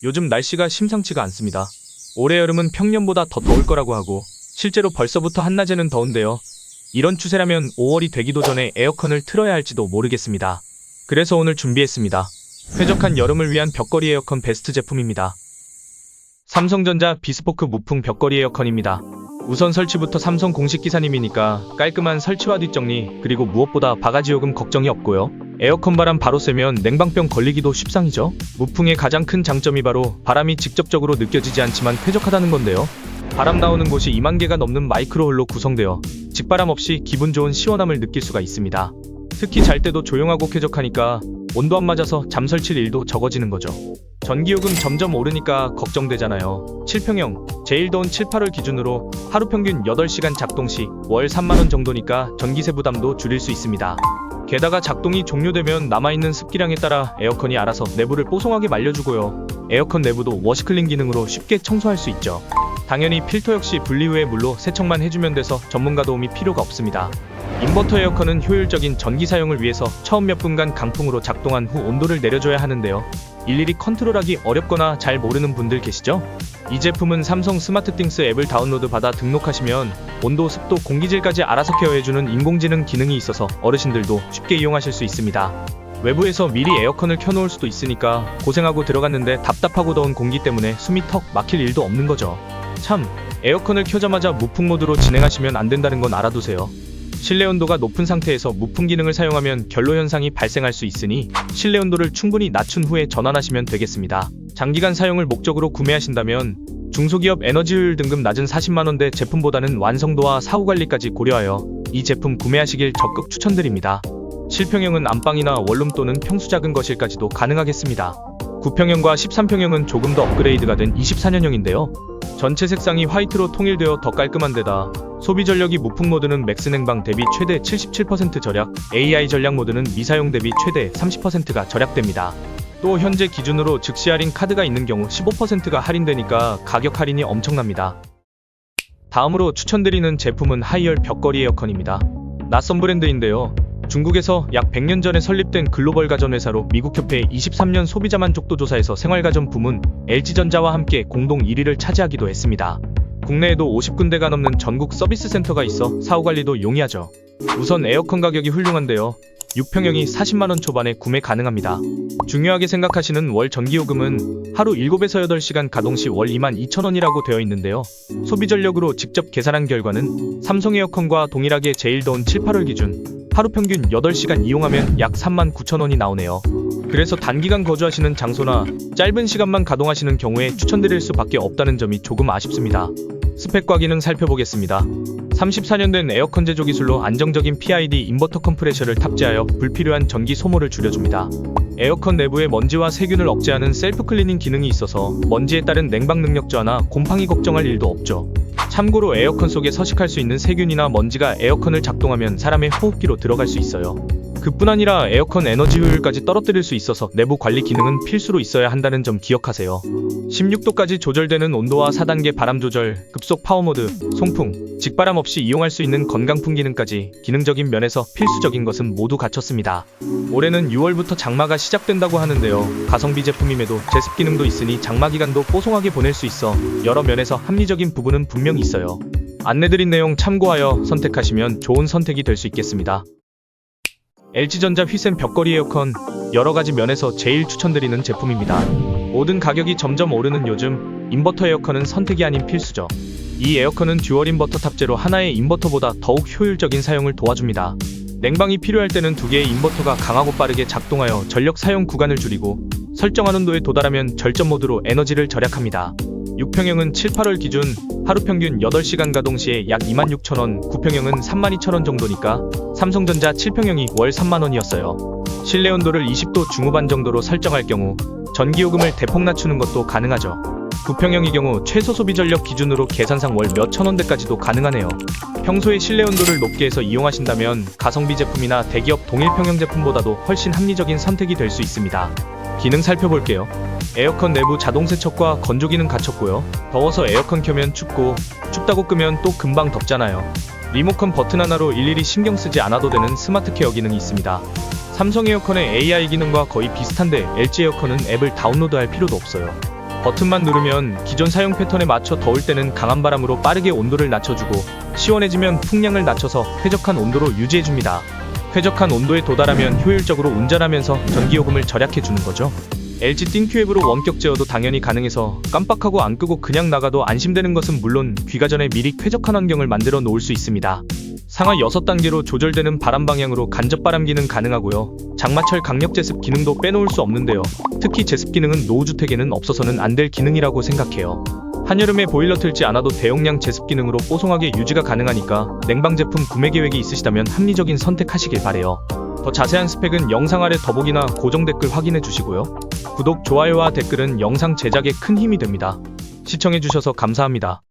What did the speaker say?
요즘 날씨가 심상치가 않습니다. 올해 여름은 평년보다 더 더울 거라고 하고 실제로 벌써부터 한낮에는 더운데요. 이런 추세라면 5월이 되기도 전에 에어컨을 틀어야 할지도 모르겠습니다. 그래서 오늘 준비했습니다. 쾌적한 여름을 위한 벽걸이 에어컨 베스트 제품입니다. 삼성전자 비스포크 무풍 벽걸이 에어컨입니다. 우선 설치부터 삼성 공식 기사님이니까 깔끔한 설치와 뒷정리, 그리고 무엇보다 바가지 요금 걱정이 없고요. 에어컨 바람 바로 쐬면 냉방병 걸리기도 쉽상이죠. 무풍의 가장 큰 장점이 바로 바람이 직접적으로 느껴지지 않지만 쾌적하다는 건데요. 바람 나오는 곳이 2만 개가 넘는 마이크로홀로 구성되어 직바람 없이 기분 좋은 시원함을 느낄 수가 있습니다. 특히 잘 때도 조용하고 쾌적하니까 온도 안 맞아서 잠 설칠 일도 적어지는 거죠. 전기요금 점점 오르니까 걱정되잖아요. 7평형, 제일 더운 7, 8월 기준으로 하루 평균 8시간 작동 시 월 3만원 정도니까 전기세 부담도 줄일 수 있습니다. 게다가 작동이 종료되면 남아있는 습기량에 따라 에어컨이 알아서 내부를 뽀송하게 말려주고요. 에어컨 내부도 워시클린 기능으로 쉽게 청소할 수 있죠. 당연히 필터 역시 분리 후에 물로 세척만 해주면 돼서 전문가 도움이 필요가 없습니다. 인버터 에어컨은 효율적인 전기 사용을 위해서 처음 몇 분간 강풍으로 작동한 후 온도를 내려줘야 하는데요. 일일이 컨트롤하기 어렵거나 잘 모르는 분들 계시죠? 이 제품은 삼성 스마트띵스 앱을 다운로드 받아 등록하시면 온도, 습도, 공기질까지 알아서 케어해주는 인공지능 기능이 있어서 어르신들도 쉽게 이용하실 수 있습니다. 외부에서 미리 에어컨을 켜놓을 수도 있으니까 고생하고 들어갔는데 답답하고 더운 공기 때문에 숨이 턱 막힐 일도 없는 거죠. 참, 에어컨을 켜자마자 무풍 모드로 진행하시면 안 된다는 건 알아두세요. 실내 온도가 높은 상태에서 무풍 기능을 사용하면 결로 현상이 발생할 수 있으니 실내 온도를 충분히 낮춘 후에 전환하시면 되겠습니다. 장기간 사용을 목적으로 구매하신다면 중소기업 에너지 효율 등급 낮은 40만원대 제품보다는 완성도와 사후관리까지 고려하여 이 제품 구매하시길 적극 추천드립니다. 7평형은 안방이나 원룸 또는 평수 작은 거실까지도 가능하겠습니다. 9평형과 13평형은 조금 더 업그레이드가 된 24년형인데요. 전체 색상이 화이트로 통일되어 더 깔끔한 데다 소비 전력이 무풍 모드는 맥스 냉방 대비 최대 77% 절약, AI 전략 모드는 미사용 대비 최대 30%가 절약됩니다. 또 현재 기준으로 즉시 할인 카드가 있는 경우 15%가 할인되니까 가격 할인이 엄청납니다. 다음으로 추천드리는 제품은 하이얼 벽걸이 에어컨입니다. 낯선 브랜드인데요. 중국에서 약 100년 전에 설립된 글로벌 가전회사로 미국협회 23년 소비자 만족도 조사에서 생활가전 부문 LG전자와 함께 공동 1위를 차지하기도 했습니다. 국내에도 50군데가 넘는 전국 서비스 센터가 있어 사후관리도 용이하죠. 우선 에어컨 가격이 훌륭한데요. 6평형이 40만원 초반에 구매 가능합니다. 중요하게 생각하시는 월 전기요금은 하루 7에서 8시간 가동 시 월 22,000원이라고 되어 있는데요. 소비 전력으로 직접 계산한 결과는 삼성 에어컨과 동일하게 제일 더운 7, 8월 기준 하루 평균 8시간 이용하면 약 39,000원이 나오네요. 그래서 단기간 거주하시는 장소나 짧은 시간만 가동하시는 경우에 추천드릴 수밖에 없다는 점이 조금 아쉽습니다. 스펙과 기능 살펴보겠습니다. 34년 된 에어컨 제조 기술로 안정적인 PID 인버터 컴프레셔를 탑재하여 불필요한 전기 소모를 줄여줍니다. 에어컨 내부에 먼지와 세균을 억제하는 셀프 클리닝 기능이 있어서 먼지에 따른 냉방 능력 저하나 곰팡이 걱정할 일도 없죠. 참고로 에어컨 속에 서식할 수 있는 세균이나 먼지가 에어컨을 작동하면 사람의 호흡기로 들어갈 수 있어요. 그뿐 아니라 에어컨 에너지 효율까지 떨어뜨릴 수 있어서 내부 관리 기능은 필수로 있어야 한다는 점 기억하세요. 16도까지 조절되는 온도와 4단계 바람 조절, 급속 파워 모드, 송풍, 직바람 없이 이용할 수 있는 건강풍 기능까지 기능적인 면에서 필수적인 것은 모두 갖췄습니다. 올해는 6월부터 장마가 시작된다고 하는데요. 가성비 제품임에도 제습 기능도 있으니 장마 기간도 뽀송하게 보낼 수 있어 여러 면에서 합리적인 부분은 분명히 있어요. 안내드린 내용 참고하여 선택하시면 좋은 선택이 될 수 있겠습니다. LG전자 휘센 벽걸이 에어컨, 여러가지 면에서 제일 추천드리는 제품입니다. 모든 가격이 점점 오르는 요즘 인버터 에어컨은 선택이 아닌 필수죠. 이 에어컨은 듀얼 인버터 탑재로 하나의 인버터보다 더욱 효율적인 사용을 도와줍니다. 냉방이 필요할 때는 2개의 인버터가 강하고 빠르게 작동하여 전력 사용 구간을 줄이고 설정한 온도에 도달하면 절전 모드로 에너지를 절약합니다. 6평형은 7, 8월 기준 하루 평균 8시간 가동 시에 약 26,000원, 9평형은 32,000원 정도니까 삼성전자 7평형이 월 3만원이었어요. 실내 온도를 20도 중후반 정도로 설정할 경우 전기요금을 대폭 낮추는 것도 가능하죠. 9평형의 경우 최소 소비 전력 기준으로 계산상 월 몇천원대까지도 가능하네요. 평소에 실내 온도를 높게 해서 이용하신다면 가성비 제품이나 대기업 동일평형 제품보다도 훨씬 합리적인 선택이 될 수 있습니다. 기능 살펴볼게요. 에어컨 내부 자동 세척과 건조 기능 갖췄고요. 더워서 에어컨 켜면 춥고 춥다고 끄면 또 금방 덥잖아요. 리모컨 버튼 하나로 일일이 신경 쓰지 않아도 되는 스마트 케어 기능이 있습니다. 삼성 에어컨의 AI 기능과 거의 비슷한데 LG 에어컨은 앱을 다운로드할 필요도 없어요. 버튼만 누르면 기존 사용 패턴에 맞춰 더울 때는 강한 바람으로 빠르게 온도를 낮춰주고 시원해지면 풍량을 낮춰서 쾌적한 온도로 유지해줍니다. 쾌적한 온도에 도달하면 효율적으로 운전하면서 전기요금을 절약해주는 거죠. LG 띵큐앱으로 원격 제어도 당연히 가능해서 깜빡하고 안 끄고 그냥 나가도 안심되는 것은 물론 귀가 전에 미리 쾌적한 환경을 만들어 놓을 수 있습니다. 상하 6단계로 조절되는 바람 방향으로 간접 바람 기능 가능하고요. 장마철 강력 제습 기능도 빼놓을 수 없는데요. 특히 제습 기능은 노후주택에는 없어서는 안 될 기능이라고 생각해요. 한여름에 보일러 틀지 않아도 대용량 제습 기능으로 뽀송하게 유지가 가능하니까 냉방 제품 구매 계획이 있으시다면 합리적인 선택하시길 바래요. 더 자세한 스펙은 영상 아래 더보기나 고정 댓글 확인해 주시고요. 구독, 좋아요와 댓글은 영상 제작에 큰 힘이 됩니다. 시청해 주셔서 감사합니다.